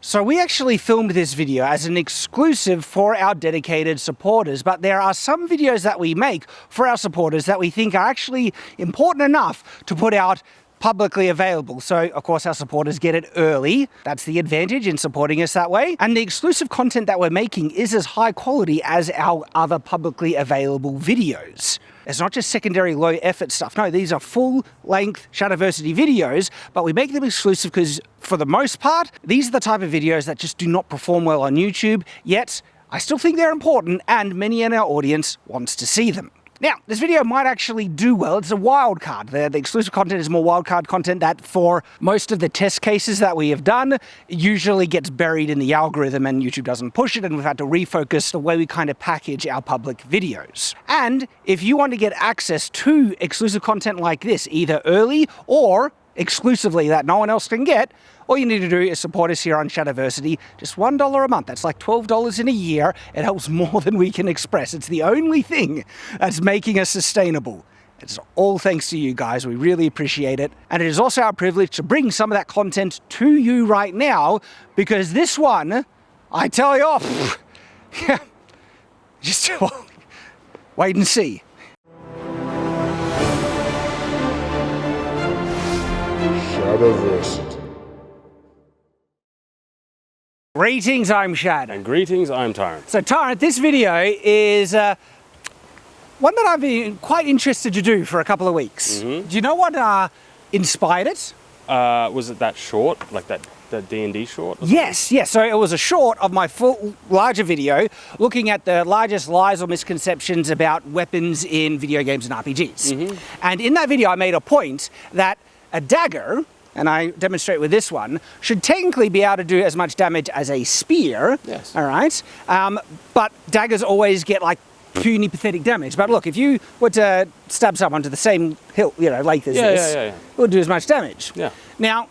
So we actually filmed this video as an exclusive for our dedicated supporters, but there are some videos that we make for our supporters that we think are actually important enough to put out publicly available. So of course our supporters get it early. That's the advantage in supporting us that way. And the exclusive content that we're making is as high quality as our other publicly available videos. It's not just secondary low effort stuff. No, these are full length Shadowversity videos, but we make them exclusive because for the most part, these are the type of videos that just do not perform well on YouTube, yet I still think they're important and many in our audience wants to see them. Now, this video might actually do well. It's a wildcard. The exclusive content is more wildcard content that for most of the test cases that we have done usually gets buried in the algorithm and YouTube doesn't push it, and we've had to refocus the way we kind of package our public videos. And if you want to get access to exclusive content like this, either early or exclusively that no one else can get, all you need to do is support us here on Shadowversity. Just $1 a month. That's like $12 in a year. It helps more than we can express. It's the only thing that's making us sustainable. It's all thanks to you guys. We really appreciate it. And it is also our privilege to bring some of that content to you right now, because this one, I tell you, just wait and see. Shadowversity. Greetings, I'm Shad. And greetings, I'm Tyranth. So Tyranth, this video is one that I've been quite interested to do for a couple of weeks. Do you know what inspired it? Was it that short, like that D&D short? Yes. So it was a short of my full larger video looking at the largest lies or misconceptions about weapons in video games and RPGs. And in that video I made a point that a dagger, and I demonstrate with this one, should technically be able to do as much damage as a spear. Yes. All right. But daggers always get like puny, pathetic damage. But look, if you were to stab someone to the same length as this, it would do as much damage. Yeah. Now,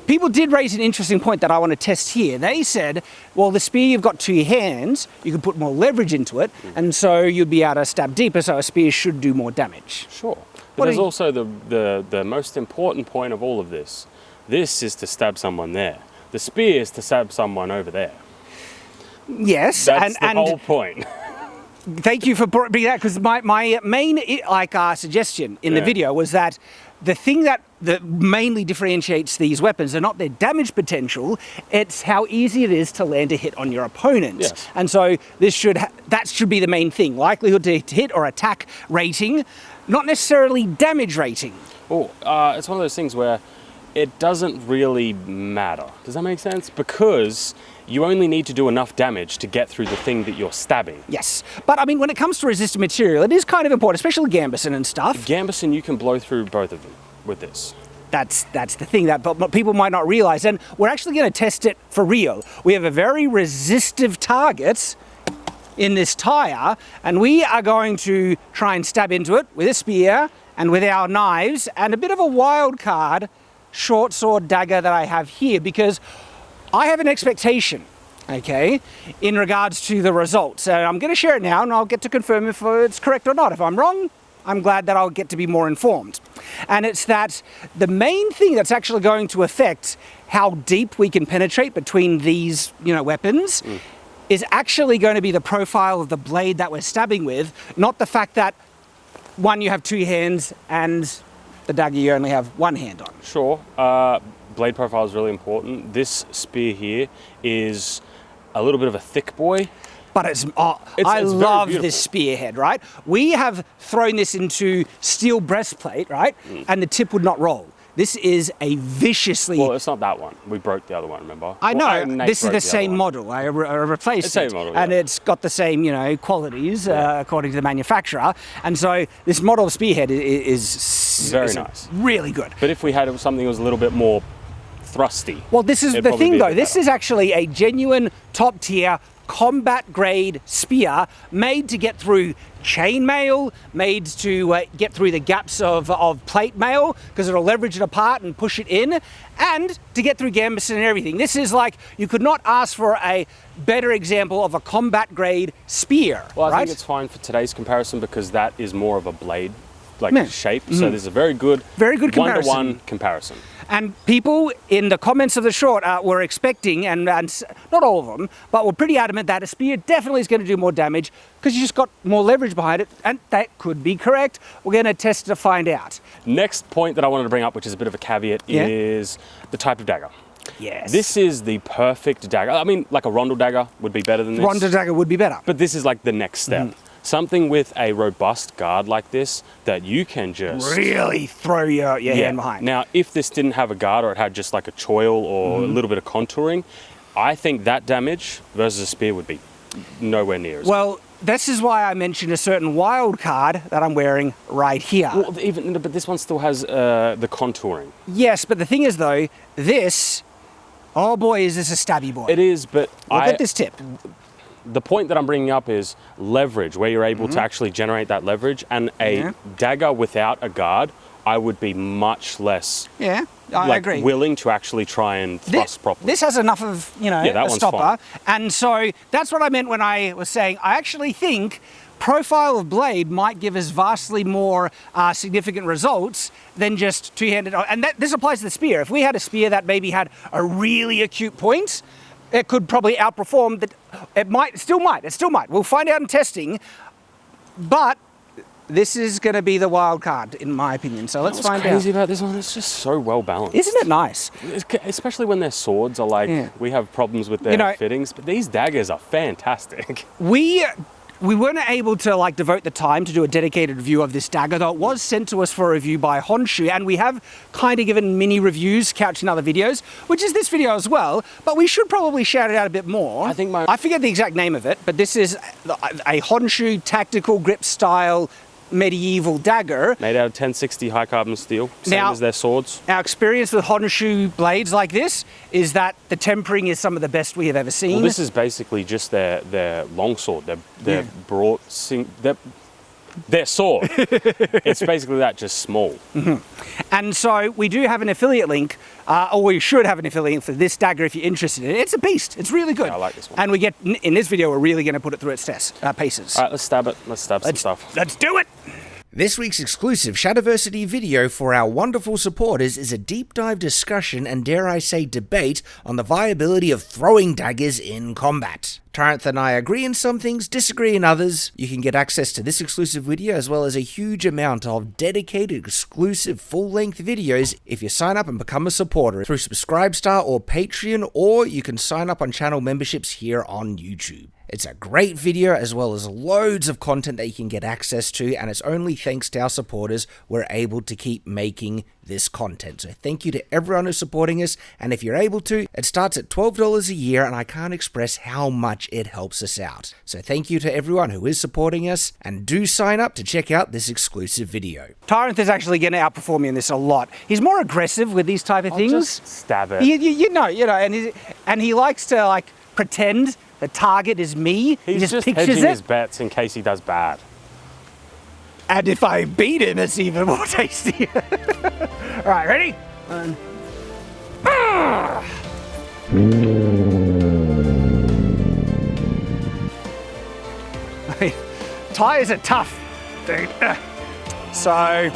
people did raise an interesting point that I want to test here. They said, well, the spear, you've got two hands, you can put more leverage into it, and so you'd be able to stab deeper, so a spear should do more damage. Sure. But there's also the most important point of all of this. This is to stab someone there. The spear is to stab someone over there. Yes. That's the whole point. Thank you for bringing that, because my main suggestion in the video was that the thing that mainly differentiates these weapons are not their damage potential, it's how easy it is to land a hit on your opponent. Yes. And so that should be the main thing. Likelihood to hit or attack rating, not necessarily damage rating. Oh, it's one of those things where it doesn't really matter. Does that make sense? Because you only need to do enough damage to get through the thing that you're stabbing. Yes, but I mean, when it comes to resistant material, it is kind of important, especially Gambeson and stuff. Gambeson, you can blow through both of them with this. That's the thing that people might not realize, and we're actually going to test it for real. We have a very resistive target in this tire, and we are going to try and stab into it with a spear and with our knives and a bit of a wild card short sword dagger that I have here, because I have an expectation, okay, in regards to the results. So I'm going to share it now, and I'll get to confirm if it's correct or not. If I'm wrong, I'm glad that I'll get to be more informed. And it's that the main thing that's actually going to affect how deep we can penetrate between these, weapons is actually going to be the profile of the blade that we're stabbing with, not the fact that, one, you have two hands and the dagger you only have one hand on. Sure. Blade profile is really important. This spear here is a little bit of a thick boy. But I love this spearhead, right? We have thrown this into steel breastplate, right? And the tip would not roll. This is a viciously... Well, it's not that one. We broke the other one, remember? I know. This is the same model. I replaced it. Same model, yeah. And it's got the same, qualities according to the manufacturer. And so this model of spearhead is very nice. Really good. But if we had something that was a little bit more thrusty... Well, this is the thing, though. This is actually a genuine top-tier combat grade spear made to get through chainmail, made to get through the gaps of plate mail, because it'll leverage it apart and push it in, and to get through Gambeson and everything. This is like, you could not ask for a better example of a combat grade spear. Well, I right? think it's fine for today's comparison, because that is more of a blade shape. So there's a very good comparison. one-to-one comparison. And people in the comments of the short were expecting, and not all of them, but were pretty adamant that a spear definitely is going to do more damage because you just got more leverage behind it, and that could be correct. We're going to test to find out. Next point that I wanted to bring up, which is a bit of a caveat, is the type of dagger. Yes. This is the perfect dagger. I mean, like a rondel dagger would be better than this. Rondel dagger would be better. But this is like the next step. Something with a robust guard like this that you can just really throw your hand behind. Now, if this didn't have a guard or it had just like a choil or a little bit of contouring, I think that damage versus a spear would be nowhere near as well. This is why I mentioned a certain wild card that I'm wearing right here. Well, but this one still has the contouring. Yes, but the thing is though, this, oh boy, is this a stabby boy. It is, but look at this tip. The point that I'm bringing up is leverage, where you're able to actually generate that leverage, and a dagger without a guard, I would be much less I agree. willing to actually try and thrust properly. This has enough of, a stopper. And so that's what I meant when I was saying, I actually think profile of blade might give us vastly more significant results than just two-handed. And this applies to the spear. If we had a spear that maybe had a really acute point, it could probably outperform that. It still might. We'll find out in testing, but this is going to be the wild card, in my opinion. So let's find out. What's crazy about this one? It's just so well balanced. Isn't it nice? Especially when their swords are like, we have problems with their fittings, but these daggers are fantastic. We weren't able to devote the time to do a dedicated review of this dagger, though it was sent to us for review by Honshu, and we have kind of given mini reviews couched in other videos, which is this video as well, but we should probably shout it out a bit more. I forget the exact name of it, but this is a Honshu tactical grip style medieval dagger. Made out of 1060 high carbon steel, same as their swords. Our experience with Honshu blades like this is that the tempering is some of the best we have ever seen. Well, this is basically just their longsword, their broad, their sword. It's basically that, just small. And so we do have an affiliate link, or we should have an affiliate link for this dagger if you're interested in it. It's a beast. It's really good. Yeah, I like this one. And in this video, we're really going to put it through its paces. All right, let's stab it. Let's stab some stuff. Let's do it. This week's exclusive Shadowversity video for our wonderful supporters is a deep dive discussion and, dare I say, debate on the viability of throwing daggers in combat. Tyranth and I agree in some things, disagree in others. You can get access to this exclusive video as well as a huge amount of dedicated, exclusive, full-length videos if you sign up and become a supporter through Subscribestar or Patreon, or you can sign up on channel memberships here on YouTube. It's a great video as well as loads of content that you can get access to, and it's only thanks to our supporters we're able to keep making this content. So thank you to everyone who's supporting us, and if you're able to, it starts at $12 a year, and I can't express how much it helps us out. So thank you to everyone who is supporting us, and do sign up to check out this exclusive video. Tyranth is actually going to outperform me in this a lot. He's more aggressive with these type of things. Just stab it. You know, and he likes to pretend the target is me. He just pictures hedging it. his bets in case he does bad. And if I beat him, it's even more tasty. All right, ready? Tires are tough, dude. So,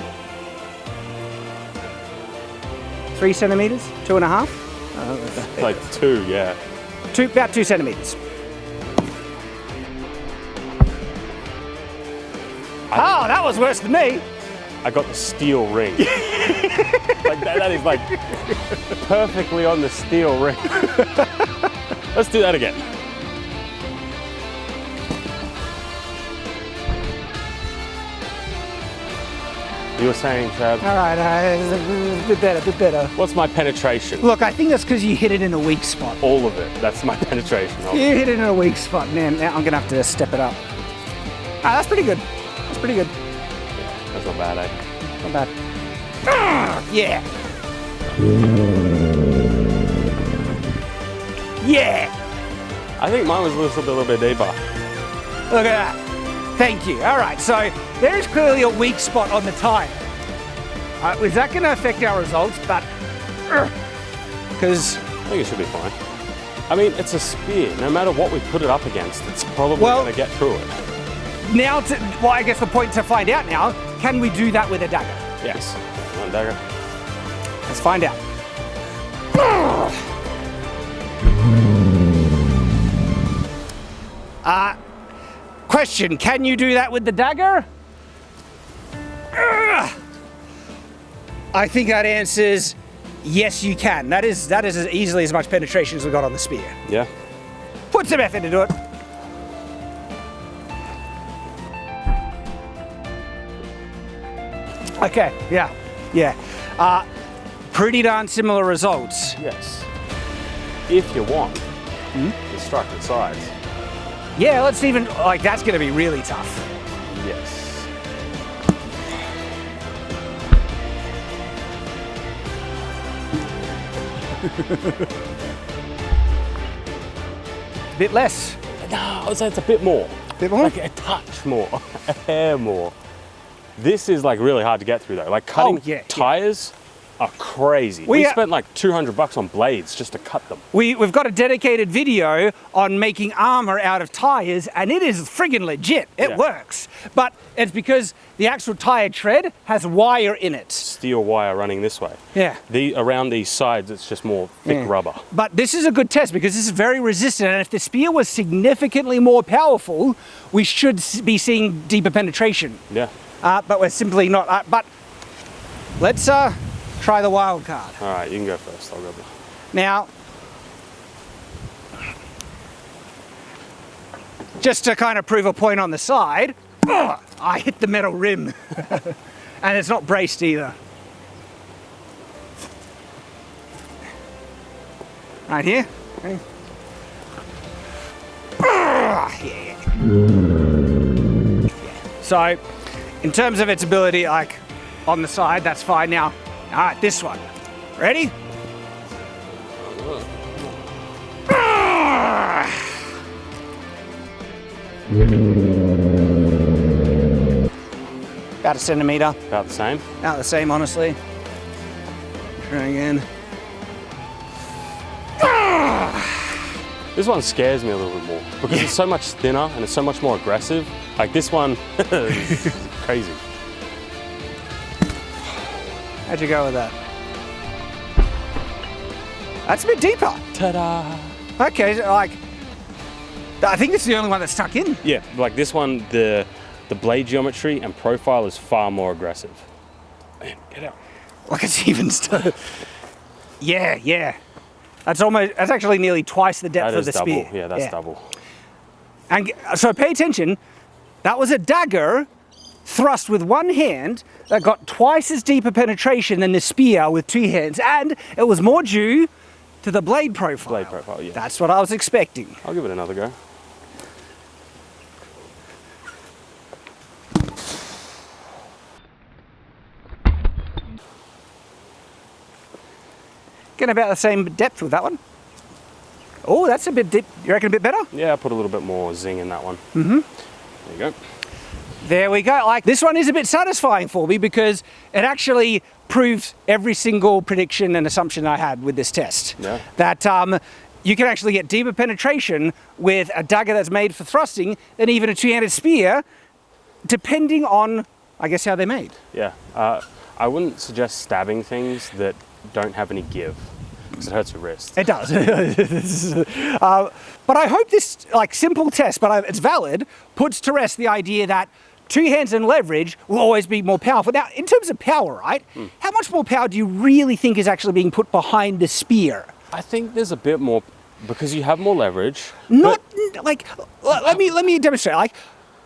3 centimeters, 2.5. Like 2, yeah. About 2 centimeters. Oh, that was worse than me. I got the steel ring. that is like perfectly on the steel ring. Let's do that again. You were saying, Chad? All right, a bit better. What's my penetration? Look, I think that's because you hit it in a weak spot. All of it. That's my penetration. You hit it in a weak spot. Man, now I'm going to have to step it up. That's pretty good. That's pretty good. Yeah, that's not bad, eh? Not bad. Yeah. Yeah. I think mine was a little bit deeper. Look at that. Thank you. All right, so there is clearly a weak spot on the tire. Is that going to affect our results? But because I think it should be fine. I mean, it's a spear. No matter what we put it up against, it's probably going to get through it. Now, I guess the point to find out now, can we do that with a dagger? Yes. One dagger. Let's find out. Question, can you do that with the dagger? I think that answers yes, you can. That is as easily as much penetration as we got on the spear. Yeah. Put some effort into it. Okay, yeah. Pretty darn similar results. Yes. If you want, constructed sides. Yeah, let's even, like, that's gonna be really tough. Yes. Bit less. No, I would say it's a bit more. Bit more? Like a touch more, a hair more. This is like really hard to get through though. Like cutting tires are crazy. We spent like $200 on blades just to cut them. We've got a dedicated video on making armor out of tires, and it is friggin' legit. It works. But it's because the actual tire tread has wire in it. Steel wire running this way. Yeah. Around these sides, it's just more thick rubber. But this is a good test because this is very resistant, and if the spear was significantly more powerful, we should be seeing deeper penetration. Yeah. But we're simply not. But let's try the wild card. All right, you can go first. I'll go back. Now, just to kind of prove a point on the side, I hit the metal rim. And it's not braced either. Right here. Okay. So, in terms of its ability, like on the side, that's fine. Now, all right, this one. Ready? About a centimeter. About the same? About the same, honestly. Try again. This one scares me a little bit more because it's so much thinner and it's so much more aggressive. Like this one is crazy. How'd you go with that? That's a bit deeper. Ta-da! Okay, so like, I think it's the only one that's stuck in. Yeah, like this one, the blade geometry and profile is far more aggressive. Man, get out. Like it's even still. Yeah. That's actually nearly twice the depth of the double. spear. Yeah, that's double. And so pay attention, that was a dagger thrust with one hand that got twice as deep a penetration than the spear with two hands, and it was more due to the blade profile. Blade profile, yeah. That's what I was expecting. I'll give it another go. Getting about the same depth with that one. Oh, that's a bit deep. You reckon a bit better? Yeah, I put a little bit more zing in that one. Mm-hmm. There you go. There we go. Like, this one is a bit satisfying for me because it actually proves every single prediction and assumption I had with this test. Yeah. That you can actually get deeper penetration with a dagger that's made for thrusting than even a two-handed spear, depending on, I guess, how they're made. Yeah. I wouldn't suggest stabbing things that don't have any give, because it hurts your wrist. It does. But I hope this, like, simple test, but it's valid, puts to rest the idea that two hands and leverage will always be more powerful. Now, in terms of power, right? How much more power do you really think is actually being put behind the spear? I think there's a bit more, because you have more leverage. Not, like, let me demonstrate. Like,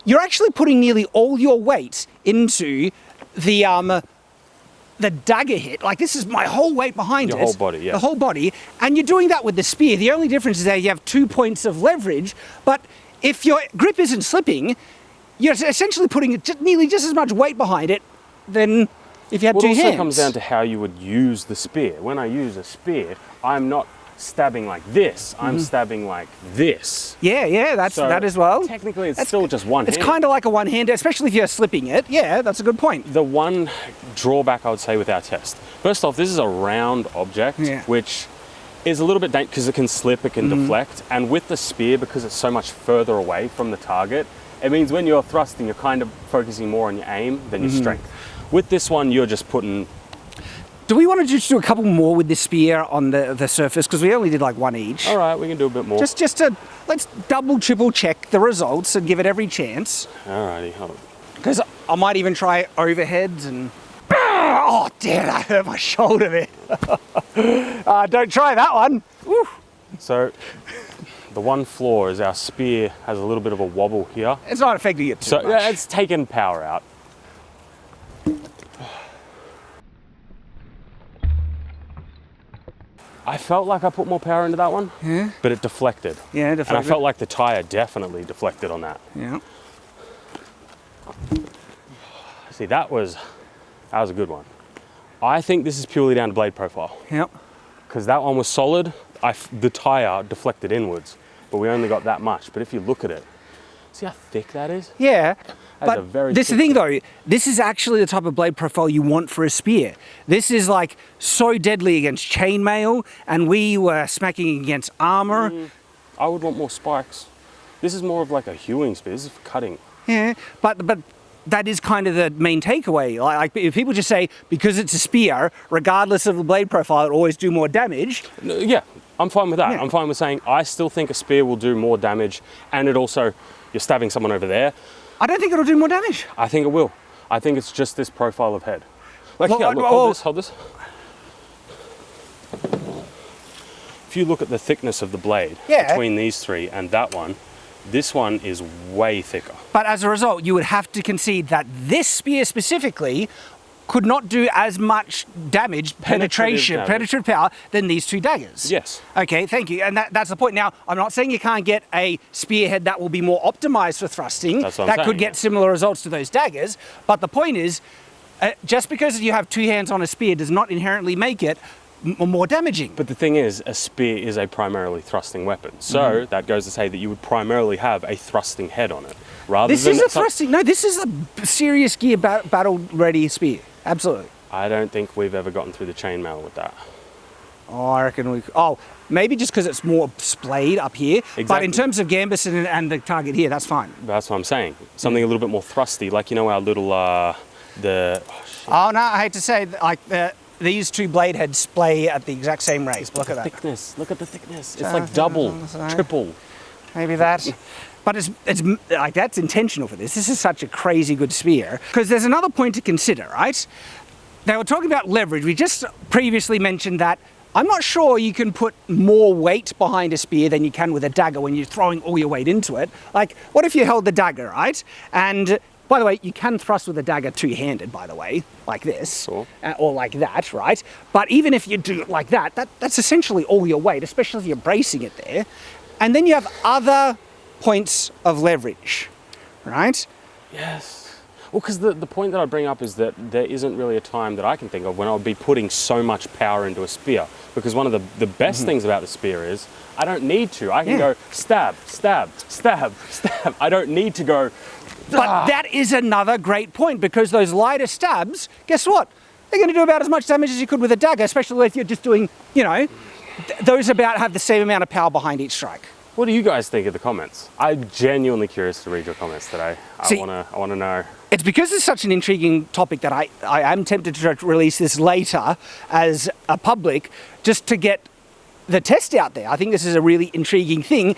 you're actually putting nearly all your weight into the dagger hit. Like, this is my whole weight behind it. Your whole body, yeah. The whole body. And you're doing that with the spear. The only difference is that you have 2 points of leverage, but if your grip isn't slipping, you're essentially putting nearly just as much weight behind it than if you had two hands. It also comes down to how you would use the spear. When I use a spear, I'm not stabbing like this, I'm stabbing like this. Yeah, that as well. Technically, it's still just one hand. It's kind of like a one-hander, especially if you're slipping it. Yeah, that's a good point. The one drawback I would say with our test, first off, this is a round object, which is a little bit dangerous because it can slip, it can deflect, and with the spear, because it's so much further away from the target, it means when you're thrusting, you're kind of focusing more on your aim than your strength. With this one, you're just putting Do we want to just do a couple more with this spear on the surface? Because we only did like one each. All right, we can do a bit more. Just to, let's double, triple check the results and give it every chance. All righty, hold on. Because I might even try overheads and... Oh, damn, I hurt my shoulder there. Don't try that one. Woo. So, the one flaw is our spear has a little bit of a wobble here. It's not affecting it too much. Yeah, it's taken power out. I felt like I put more power into that one, but it deflected. Yeah, deflected. And I felt like the tire definitely deflected on that. Yeah. See, that was a good one. I think this is purely down to blade profile. Yep. Because that one was solid, the tire deflected inwards, but we only got that much. But if you look at it, see how thick that is? Yeah. That's But this is the thing though, this is actually the type of blade profile you want for a spear. This is like so deadly against chainmail, and we were smacking against armor. I would want more spikes. This is more of like a hewing spear, this is for cutting. Yeah, but that is kind of the main takeaway. Like if people just say, because it's a spear, regardless of the blade profile, it always do more damage. Yeah, I'm fine with that. Yeah. I'm fine with saying I still think a spear will do more damage, and it also, you're stabbing someone over there. I don't think it'll do more damage. I think it will. I think it's just this profile of head. Like, Well, yeah, look, hold this. If you look at the thickness of the blade between these three and that one, this one is way thicker. But as a result, you would have to concede that this spear specifically could not do as much damage, penetrative power, than these two daggers. Yes. Okay, thank you. And that's the point. Now, I'm not saying you can't get a spearhead that will be more optimized for thrusting. That's what I'm that saying, could get similar results to those daggers. But the point is, just because you have two hands on a spear does not inherently make it more damaging. But the thing is, a spear is a primarily thrusting weapon. So that goes to say that you would primarily have a thrusting head on it. Rather This than is a thrusting, no, this is a serious gear battle-ready spear. Absolutely. I don't think we've ever gotten through the chainmail with that. Oh, I reckon we... Oh, maybe just because it's more splayed up here. Exactly. But in terms of gambus and the target here, that's fine. That's what I'm saying. Something a little bit more thrusty, like, you know, our little, Oh, no, I hate to say, like, these two blade heads splay at the exact same rate. Look at that. Thickness. Look at the thickness. It's like double, triple. Maybe that. But it's like, that's intentional for this. This is such a crazy good spear. Because there's another point to consider, right? They were talking about leverage. We just previously mentioned that I'm not sure you can put more weight behind a spear than you can with a dagger when you're throwing all your weight into it. Like, what if you held the dagger, right? And by the way, you can thrust with a dagger two-handed, by the way, like this, Sure. Or like that, right? But even if you do it like that, that's essentially all your weight, especially if you're bracing it there. And then you have other points of leverage, right? Yes. Well, because the point that I bring up is that there isn't really a time that I can think of when I would be putting so much power into a spear. Because one of the best things about the spear is I don't need to. I can go stab, stab, stab, stab. I don't need to go... But that is another great point, because those lighter stabs, guess what? They're going to do about as much damage as you could with a dagger, especially if you're just doing, you know, those about have the same amount of power behind each strike. What do you guys think of the comments? I'm genuinely curious to read your comments today. I want to know. It's because it's such an intriguing topic that I am tempted to release this later as a public, just to get the test out there. I think this is a really intriguing thing.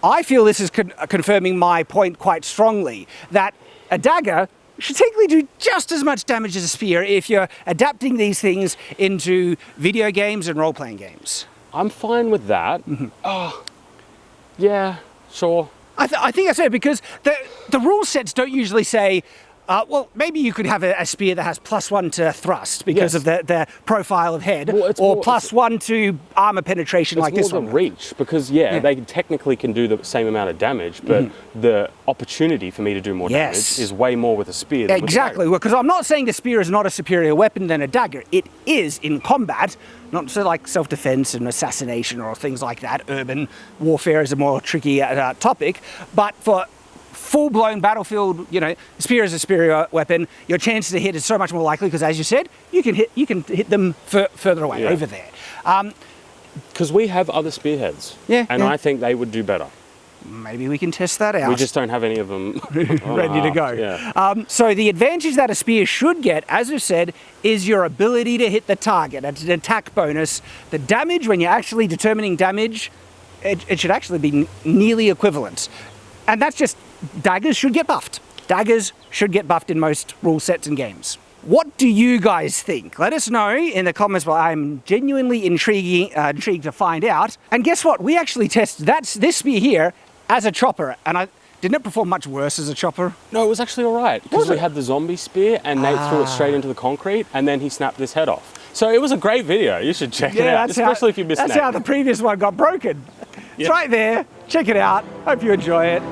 I feel this is confirming my point quite strongly, that a dagger should technically do just as much damage as a spear if you're adapting these things into video games and role-playing games. I'm fine with that. Oh, yeah, sure. I think that's fair, because the rule sets don't usually say, well, maybe you could have a spear that has +1 to thrust because of the profile of head, or +1 to armor penetration like this one. It's more the reach, because they technically can do the same amount of damage, but the opportunity for me to do more damage is way more with a spear than exactly, because I'm not saying the spear is not a superior weapon than a dagger. It is in combat, not so like self-defense and assassination or things like that. Urban warfare is a more tricky topic, but for full-blown battlefield, you know, spear is a superior weapon. Your chance to hit is so much more likely because, as you said, you can hit them further away over there. Because we have other spearheads, and I think they would do better. Maybe we can test that out. We just don't have any of them ready to go. Yeah. So the advantage that a spear should get, as we've said, is your ability to hit the target. It's an attack bonus. The damage, when you're actually determining damage, it should actually be nearly equivalent. And that's just, daggers should get buffed. Daggers should get buffed in most rule sets and games. What do you guys think? Let us know in the comments below. I'm genuinely intrigued to find out. And guess what? We actually tested this spear here as a chopper, and didn't it perform much worse as a chopper? No, it was actually all right, because we had the zombie spear and Nate threw it straight into the concrete and then he snapped his head off. So it was a great video. You should check it out, especially if you missed Nate. That's how the previous one got broken. It's right there. Check it out. Hope you enjoy it.